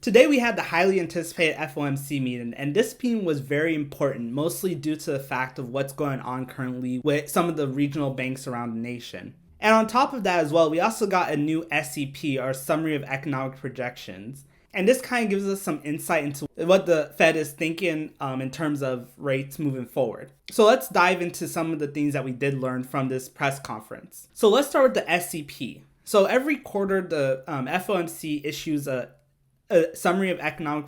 Today we had the highly anticipated FOMC meeting, and this meeting was very important, mostly due to the fact of what's going on currently with some of the regional banks around the nation. And on top of that as well, we also got a new SEP, or Summary of Economic Projections. And this kind of gives us some insight into what the Fed is thinking in terms of rates moving forward. So let's dive into some of the things that we did learn from this press conference. So let's start with the SEP. So every quarter, the FOMC issues a summary of economic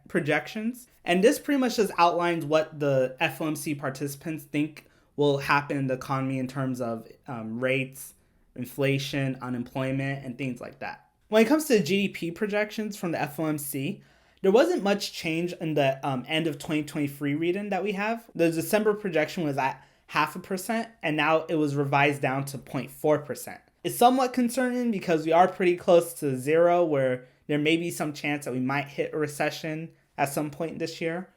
projections. And this pretty much just outlines what the FOMC participants think will happen in the economy in terms of rates, inflation, unemployment, and things like that. When it comes to GDP projections from the FOMC, there wasn't much change in the end of 2023 reading that we have. The December projection was at 0.5%, and now it was revised down to 0.4%. It's somewhat concerning because we are pretty close to zero, where there may be some chance that we might hit a recession at some point this year.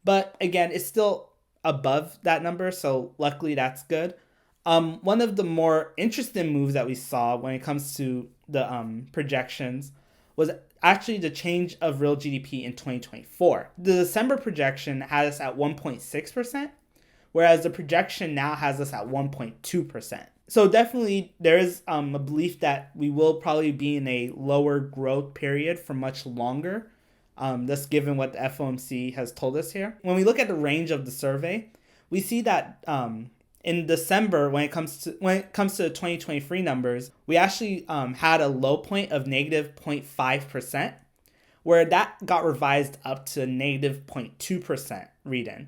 But again, it's still above that number, so luckily that's good. One of the more interesting moves that we saw when it comes to the projections was actually the change of real GDP in 2024. The December projection had us at 1.6%, whereas the projection now has us at 1.2%. So definitely there is a belief that we will probably be in a lower growth period for much longer, just given what the FOMC has told us here. When we look at the range of the survey, we see that in December, when it comes to the 2023 numbers, we actually had a low point of negative 0.5%, where that got revised up to negative 0.2% reading.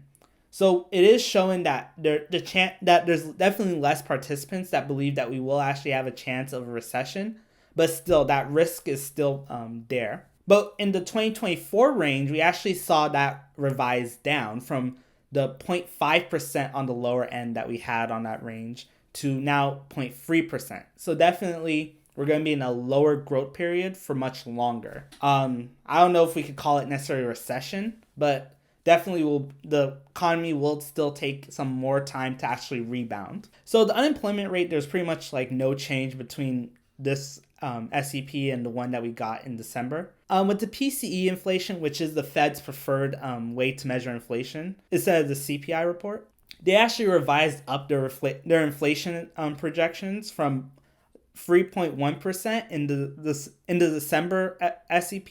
So it is showing that there's definitely less participants that believe that we will actually have a chance of a recession, but still that risk is still there. But in the 2024 range, we actually saw that revised down from the 0.5% on the lower end that we had on that range to now 0.3%. So definitely we're going to be in a lower growth period for much longer. I don't know if we could call it necessarily a recession, but definitely the economy will still take some more time to actually rebound. So the unemployment rate, there's pretty much like no change between this SEP and the one that we got in December. With the PCE inflation, which is the Fed's preferred way to measure inflation, instead of the CPI report, they actually revised up their inflation projections from 3.1% in the December SEP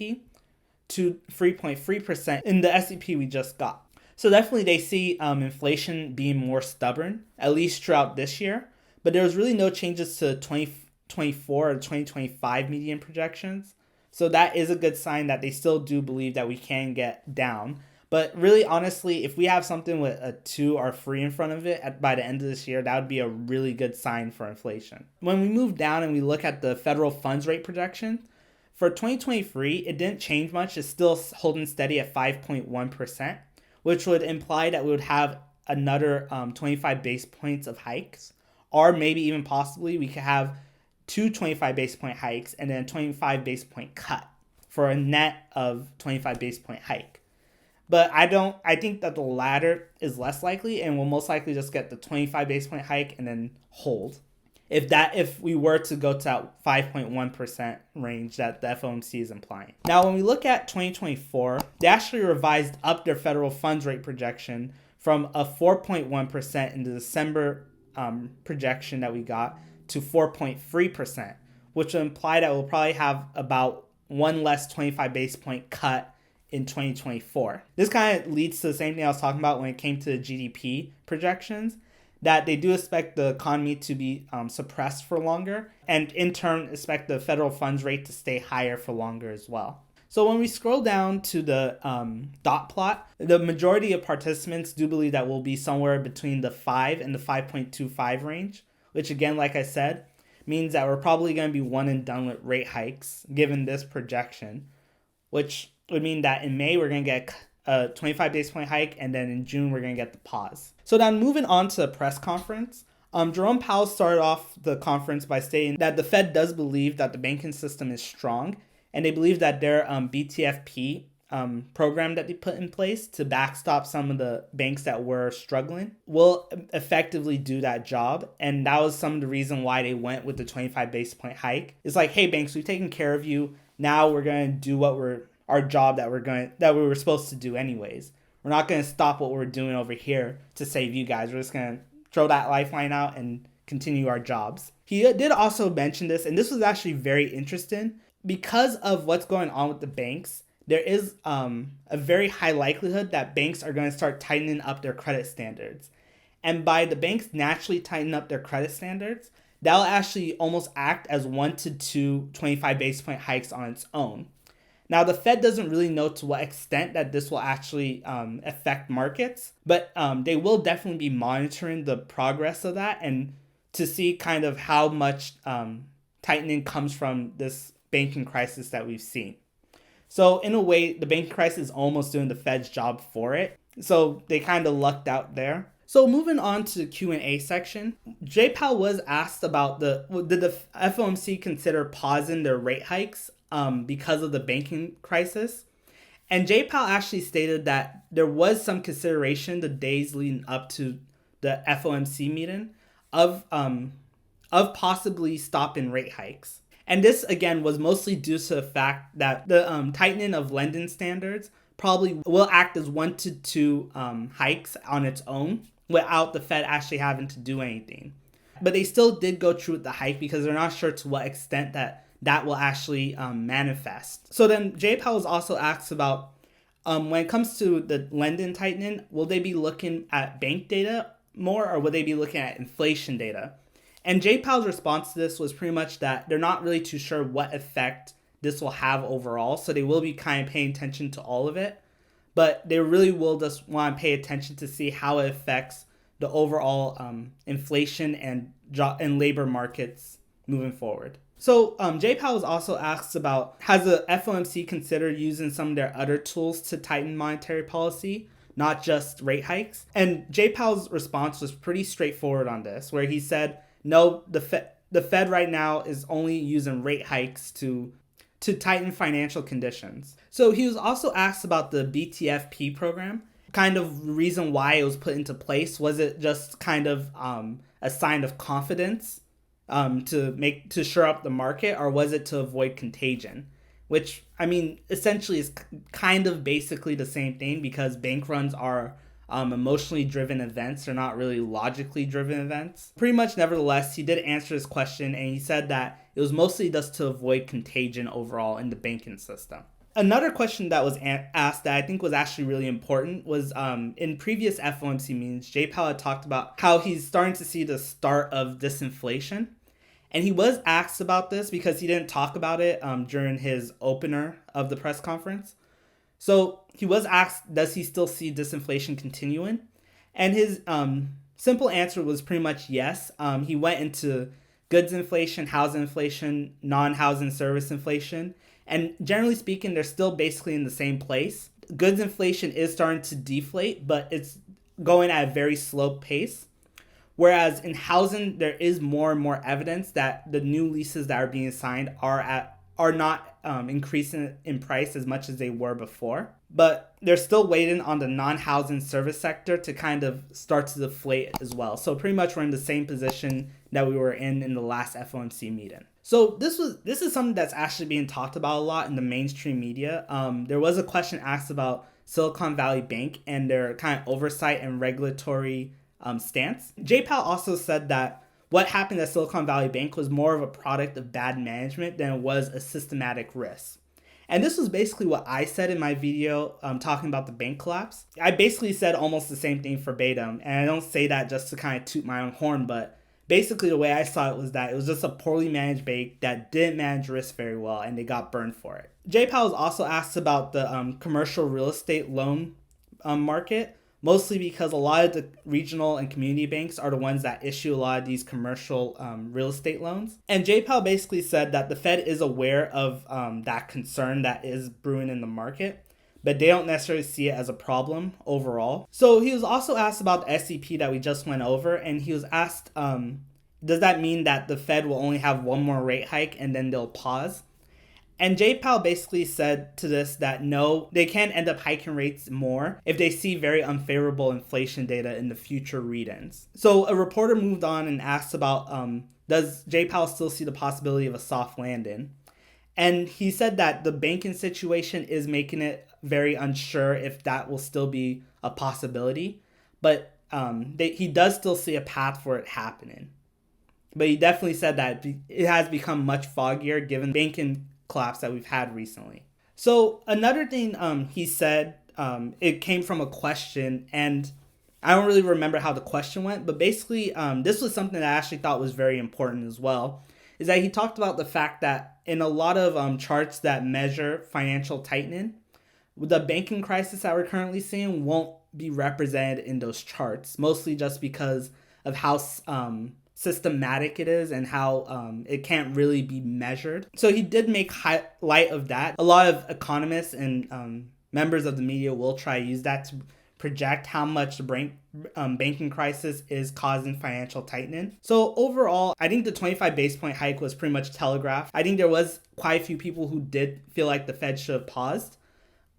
to 3.3% in the SEP we just got. So definitely they see inflation being more stubborn, at least throughout this year. But there was really no changes to 2024 or 2025 median projections. So that is a good sign that they still do believe that we can get down. But really, honestly, if we have something with a 2 or 3 in front of it by the end of this year, that would be a really good sign for inflation. When we move down and we look at the federal funds rate projection, for 2023, it didn't change much. It's still holding steady at 5.1%, which would imply that we would have another 25 basis points of hikes, or maybe even possibly we could have 2 25 basis point hikes and then a 25 basis point cut for a net of 25 basis point hike. But I think that the latter is less likely, and we'll most likely just get the 25 basis point hike and then hold. If we were to go to that 5.1% range that the FOMC is implying. Now, when we look at 2024, they actually revised up their federal funds rate projection from a 4.1% in the December projection that we got to 4.3%, which would imply that we'll probably have about one less 25 basis point cut in 2024. This kind of leads to the same thing I was talking about when it came to the GDP projections, that they do expect the economy to be suppressed for longer, and in turn expect the federal funds rate to stay higher for longer as well. So when we scroll down to the dot plot, the majority of participants do believe that we'll be somewhere between the 5 and the 5.25 range, which again, like I said, means that we're probably going to be one and done with rate hikes given this projection, which would mean that in May we're going to get a 25 basis point hike, and then in June we're going to get the pause. So then moving on to the press conference, Jerome Powell started off the conference by stating that the Fed does believe that the banking system is strong, and they believe that their BTFP program that they put in place to backstop some of the banks that were struggling will effectively do that job. And that was some of the reason why they went with the 25 basis point hike. It's like, hey, banks, we've taken care of you. Now we're going to do what we're our job that we were supposed to do anyways. We're not going to stop what we're doing over here to save you guys. We're just going to throw that lifeline out and continue our jobs. He did also mention this, and this was actually very interesting. Because of what's going on with the banks, there is a very high likelihood that banks are going to start tightening up their credit standards. And by the banks naturally tightening up their credit standards, that'll actually almost act as 1 to 2 25 basis point hikes on its own. Now, the Fed doesn't really know to what extent that this will actually affect markets, but they will definitely be monitoring the progress of that and to see kind of how much tightening comes from this banking crisis that we've seen. So in a way, the banking crisis is almost doing the Fed's job for it. So they kind of lucked out there. So moving on to the Q&A section, Jay Powell was asked about did the FOMC consider pausing their rate hikes because of the banking crisis? And Jay Powell actually stated that there was some consideration the days leading up to the FOMC meeting of possibly stopping rate hikes. And this, again, was mostly due to the fact that the tightening of lending standards probably will act as 1 to 2 hikes on its own without the Fed actually having to do anything. But they still did go through with the hike because they're not sure to what extent that will actually manifest. So then Jay Powell was also asked about when it comes to the lending tightening, will they be looking at bank data more or will they be looking at inflation data? And Jay Powell's response to this was pretty much that they're not really too sure what effect this will have overall. So they will be kind of paying attention to all of it. But they really will just want to pay attention to see how it affects the overall inflation and labor markets moving forward. So Jay Powell was also asked about, has the FOMC considered using some of their other tools to tighten monetary policy, not just rate hikes? And Jay Powell's response was pretty straightforward on this, where he said, no, the Fed right now is only using rate hikes to tighten financial conditions. So he was also asked about the BTFP program. Kind of the reason why it was put into place. Was it just kind of a sign of confidence to shore up the market, or was it to avoid contagion? Which, I mean, essentially is kind of basically the same thing because bank runs are emotionally driven events. They're not really logically driven events. Pretty much, nevertheless, he did answer this question and he said that it was mostly just to avoid contagion overall in the banking system. Another question that was asked that I think was actually really important was in previous FOMC meetings, Jay Powell had talked about how he's starting to see the start of disinflation. And he was asked about this because he didn't talk about it during his opener of the press conference. So he was asked, does he still see disinflation continuing? And his simple answer was pretty much yes. He went into goods inflation, housing inflation, non-housing service inflation. And generally speaking, they're still basically in the same place. Goods inflation is starting to deflate, but it's going at a very slow pace. Whereas in housing, there is more and more evidence that the new leases that are being signed are not increasing in price as much as they were before. But they're still waiting on the non-housing service sector to kind of start to deflate as well. So pretty much we're in the same position that we were in the last FOMC meeting. So this is something that's actually being talked about a lot in the mainstream media. There was a question asked about Silicon Valley Bank and their kind of oversight and regulatory stance. Jay Powell also said that what happened at Silicon Valley Bank was more of a product of bad management than it was a systematic risk. And this was basically what I said in my video talking about the bank collapse. I basically said almost the same thing verbatim, and I don't say that just to kind of toot my own horn, but basically the way I saw it was that it was just a poorly managed bank that didn't manage risk very well, and they got burned for it. Jay Powell was also asked about the commercial real estate loan market, mostly because a lot of the regional and community banks are the ones that issue a lot of these commercial real estate loans. And Jay Powell basically said that the Fed is aware of that concern that is brewing in the market, but they don't necessarily see it as a problem overall. So he was also asked about the SEP that we just went over, and he was asked, does that mean that the Fed will only have one more rate hike and then they'll pause? And Jay Powell basically said to this that no, they can end up hiking rates more if they see very unfavorable inflation data in the future read-ins. So a reporter moved on and asked about, does Jay Powell still see the possibility of a soft landing? And he said that the banking situation is making it very unsure if that will still be a possibility. But he does still see a path for it happening. But he definitely said that it has become much foggier given the banking collapse that we've had recently. So another thing he said, it came from a question, and I don't really remember how the question went, but basically this was something that I actually thought was very important as well, is that he talked about the fact that in a lot of charts that measure financial tightening, the banking crisis that we're currently seeing won't be represented in those charts, mostly just because of how systematic it is and how it can't really be measured. So he did make light of that. A lot of economists and members of the media will try to use that to project how much the banking crisis is causing financial tightening. So overall, I think the 25 base point hike was pretty much telegraphed. I think there was quite a few people who did feel like the Fed should have paused.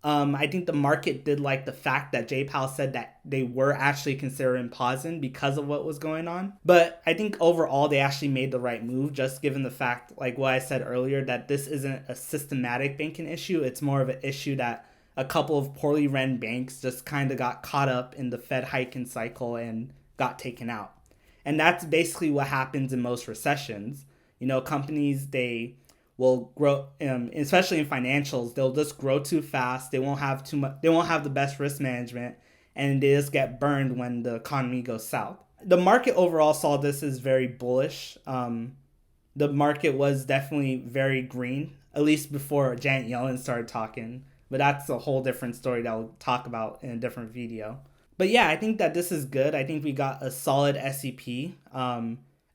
I think the market did like the fact that Jay Powell said that they were actually considering pausing because of what was going on. But I think overall they actually made the right move, just given the fact, like what I said earlier, that this isn't a systematic banking issue. It's more of an issue that a couple of poorly run banks just kind of got caught up in the Fed hiking cycle and got taken out. And that's basically what happens in most recessions. You know, companies, they will grow, especially in financials, they'll just grow too fast. They won't have too much. They won't have the best risk management, and they just get burned when the economy goes south. The market overall saw this as very bullish. The market was definitely very green, at least before Janet Yellen started talking. But that's a whole different story that I'll talk about in a different video. But yeah, I think that this is good. I think we got a solid SEP.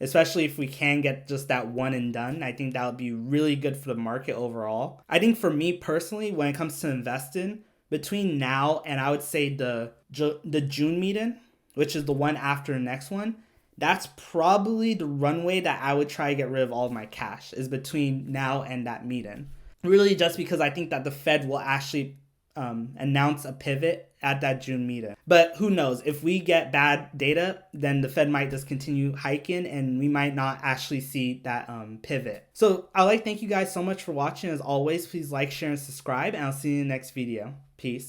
Especially if we can get just that one and done. I think that would be really good for the market overall. I think for me personally, when it comes to investing, between now and I would say the June meeting, which is the one after the next one, that's probably the runway that I would try to get rid of all of my cash, is between now and that meeting. Really just because I think that the Fed will actually announce a pivot at that June meeting. But who knows? If we get bad data, then the Fed might just continue hiking and we might not actually see that pivot. So I'd like to thank you guys so much for watching. As always, please like, share, and subscribe, and I'll see you in the next video. Peace.